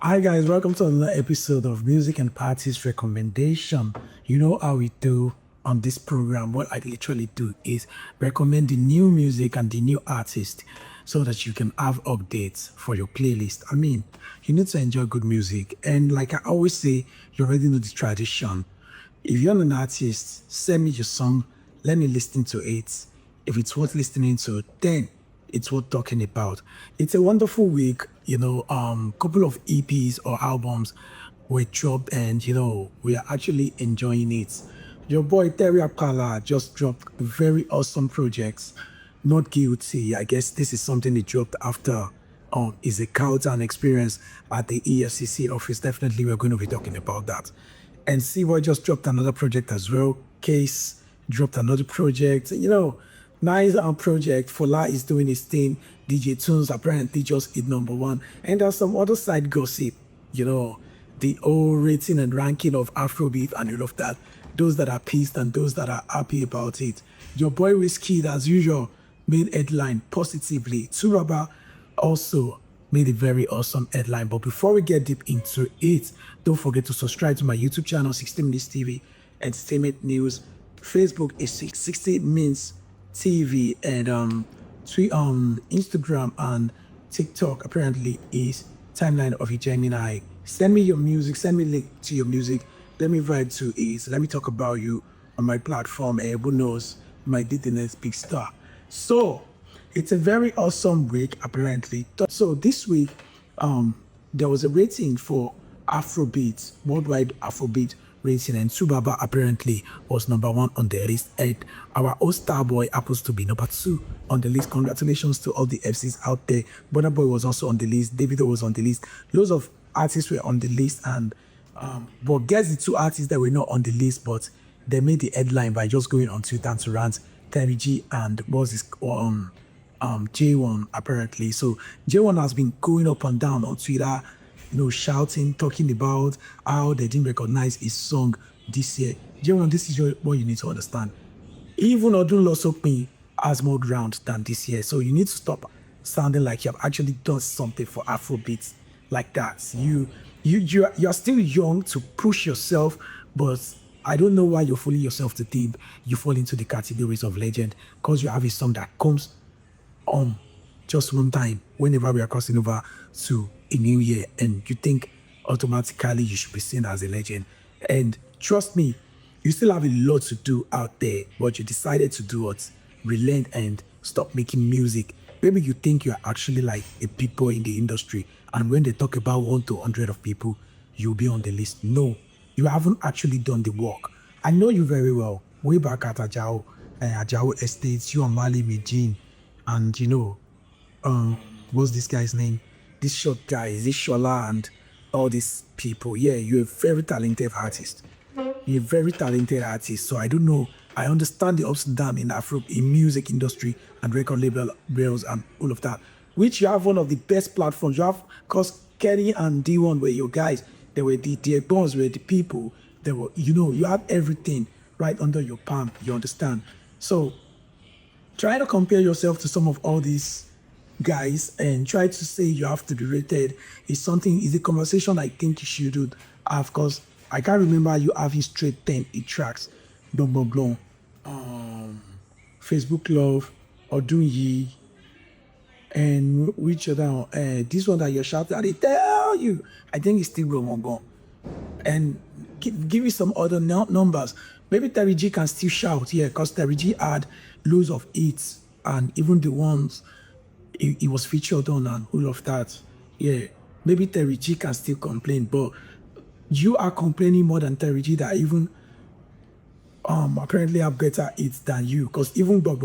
Hi guys, welcome to another episode of Music and Parties Recommendation. You know how we do on this program. What I literally do is recommend the new music and the new artist so that you can have updates for your playlist. I mean, you need to enjoy good music. And like I always say, you already know the tradition. If you're an artist, send me your song, let me listen to it. If it's worth listening to, then it's worth talking about. It's a wonderful week, couple of EPs or albums were dropped and we are actually enjoying it. Your boy Terry Apala just dropped very awesome projects. Not Guilty. I guess this is something he dropped after his encounter experience at the EFCC office. Definitely we're going to be talking about that. And C-Boy just dropped another project as well. Case dropped another project. Nice project. Fola is doing his thing. DJ Tunes apparently just hit number one. And there's some other side gossip, the old rating and ranking of Afrobeat and all of that. Those that are pissed and those that are happy about it. Your boy Wizkid, as usual, made headline positively. Turaba also made a very awesome headline. But before we get deep into it, don't forget to subscribe to my YouTube channel, 60 Minutes TV, Entertainment News. Facebook is 60 Minutes TV, and Instagram and TikTok apparently is Timeline of a Gemini. Send me your music, send me link to your music. Let me write to it. Let me talk about you on my platform. Who knows, might be the next big star. So it's a very awesome week apparently. So this week, there was a rating for AfroBeats, worldwide Afrobeat rating, and Subaba apparently was number one on the list. And our old star boy happens to be number two on the list. Congratulations to all the FCs out there. Burna Boy was also on the list. Davido was on the list. Loads of artists were on the list, and but guess the two artists that were not on the list, but they made the headline by just going on Twitter to rant. Terry G and what's this J1 apparently. So J1 has been going up and down on Twitter, shouting, talking about how they didn't recognize his song this year. J1, this is what you need to understand. Even Odun Losokmi has more ground than this year. So you need to stop sounding like you have actually done something for Afrobeats like that. You're still young to push yourself, but I don't know why you're fooling yourself to think you fall into the categories of legend because you have a song that comes on just one time whenever we are crossing over to a new year, and you think automatically you should be seen as a legend. And trust me, you still have a lot to do out there, but you decided to do what? Relent and stop making music. Maybe you think you're actually like a big boy in the industry, and when they talk about 1 to 100 of people, you'll be on the list. No, you haven't actually done the work. I know you very well. Way back at Ajao Estates, you and Mali Mijin, and what's this guy's name? This short guy, is this Shola and all these people. Yeah, you're a very talented artist. You're a very talented artist. So I don't know. I understand the ups and downs in music industry and record labels and all of that. Which you have one of the best platforms. You have, because Kenny and D1 were your guys. They were the boss, were the people. They were, you have everything right under your palm. You understand? So try to compare yourself to some of all these guys and try to say you have to be rated is a conversation I think you should have, because I can't remember you having straight 10 tracks, blah blah blah. Facebook Love, Odunyi, and which other this one that you're shouting, I tell you, I think it's still wrong. And give me some other numbers. Maybe Terry G can still shout, yeah, because Terry G had loads of hits, and even the ones he was featured on and all of that. Yeah, maybe Terry G can still complain, but you are complaining more than Terry G that even apparently have better hits than you, because even Bob,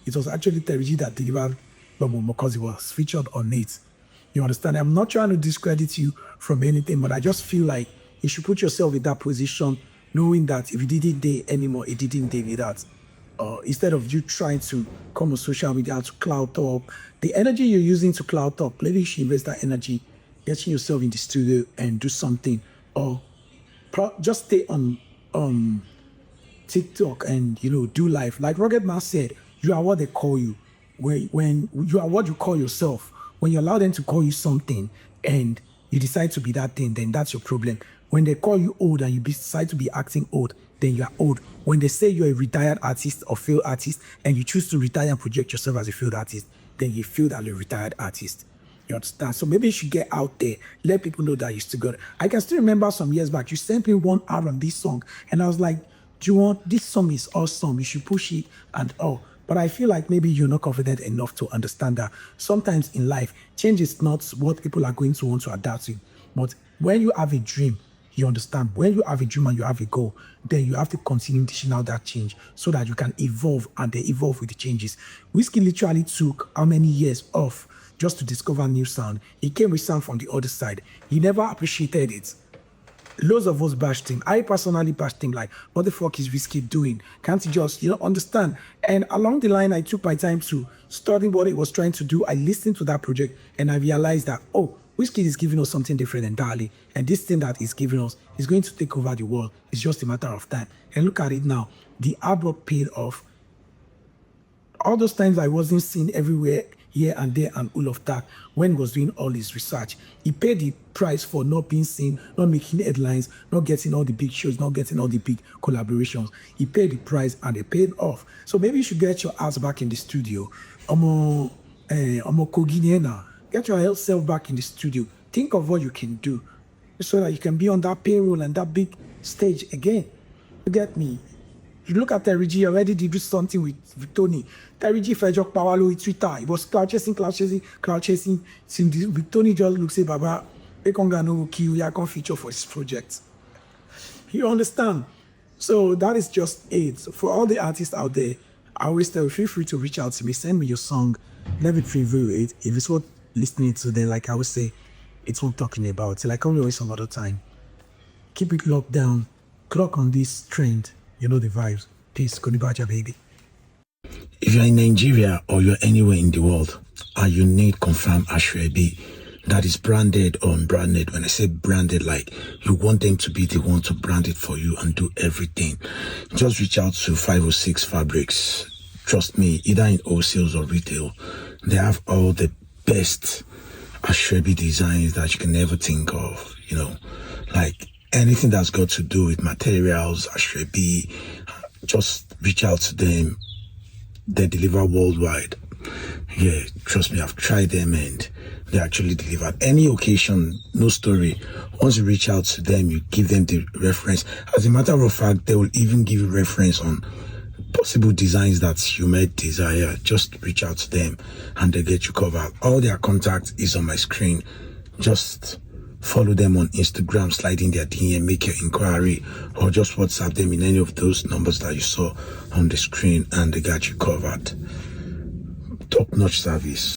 it was actually Terry G that delivered Bob because he was featured on it. You understand? I'm not trying to discredit you from anything, but I just feel like you should put yourself in that position, knowing that if you didn't date anymore, it didn't date with that. Instead of you trying to come on social media to cloud talk, the energy you're using to cloud talk, maybe you should invest that energy, getting yourself in the studio and do something, or just stay on TikTok and do life. Like Rugged Man said, you are what they call you. When you are what you call yourself, when you allow them to call you something, and you decide to be that thing, then that's your problem. When they call you old and you decide to be acting old, then you are old. When they say you're a retired artist or failed artist and you choose to retire and project yourself as a failed artist, then you feel that you're a retired artist. You understand? So maybe you should get out there, let people know that you still got it. I can still remember some years back, you sent me one R&B song, and I was like, do you want, this song is awesome, you should push it and all. But I feel like maybe you're not confident enough to understand that sometimes in life, change is not what people are going to want to adapt to. But when you have a dream, you understand, when you have a dream and you have a goal, then you have to continue dishing out that change so that you can evolve and then evolve with the changes. Wizkid literally took how many years off just to discover new sound. He came with sound from the other side. He never appreciated it. Loads of us bashed him. I personally bashed him, like, what the fuck is Wizkid doing? Can't he just, understand? And along the line, I took my time to study what he was trying to do. I listened to that project and I realized that, oh, Wizkid is giving us something different entirely. And this thing that he's giving us is going to take over the world. It's just a matter of time. And look at it now. The hard work paid off. All those times I wasn't seen everywhere, here and there and all of that, when he was doing all his research, he paid the price for not being seen, not making headlines, not getting all the big shows, not getting all the big collaborations. He paid the price and it paid off. So maybe you should get your ass back in the studio. Get yourself back in the studio. Think of what you can do so that you can be on that payroll and that big stage again. You get me? You look at Terry G, already did something with Tony. Terry G Fejok Pawalo with Twitter. It was cloud chasing. With Tony just looks say, Baba, Ekonga no kill ya can feature for this project. You understand? So that is just it. So for all the artists out there, I always tell you, feel free to reach out to me. Send me your song. Let me preview it. If it's worth listening to, then like I would say, it's worth talking about. Till I come your way some other time. Keep it locked down. Clock on this trend. You know the vibes. Peace. Konibaja, baby. If you're in Nigeria or you're anywhere in the world and you need confirmed AfroBeats that is branded or unbranded, when I say branded, like you want them to be the one to brand it for you and do everything, just reach out to 506 Fabrics. Trust me, either in wholesales or retail, they have all the best AfroBeats designs that you can ever think of, like anything that's got to do with materials, AfroBeats, just reach out to them. They deliver worldwide. Yeah, trust me, I've tried them and they actually deliver. Any occasion, no story. Once you reach out to them, you give them the reference. As a matter of fact, they will even give you reference on possible designs that you might desire. Just reach out to them and they get you covered. All their contact is on my screen. Just follow them on Instagram, slide in their DM, make your inquiry, or just WhatsApp them in any of those numbers that you saw on the screen and they got you covered. Top-notch service.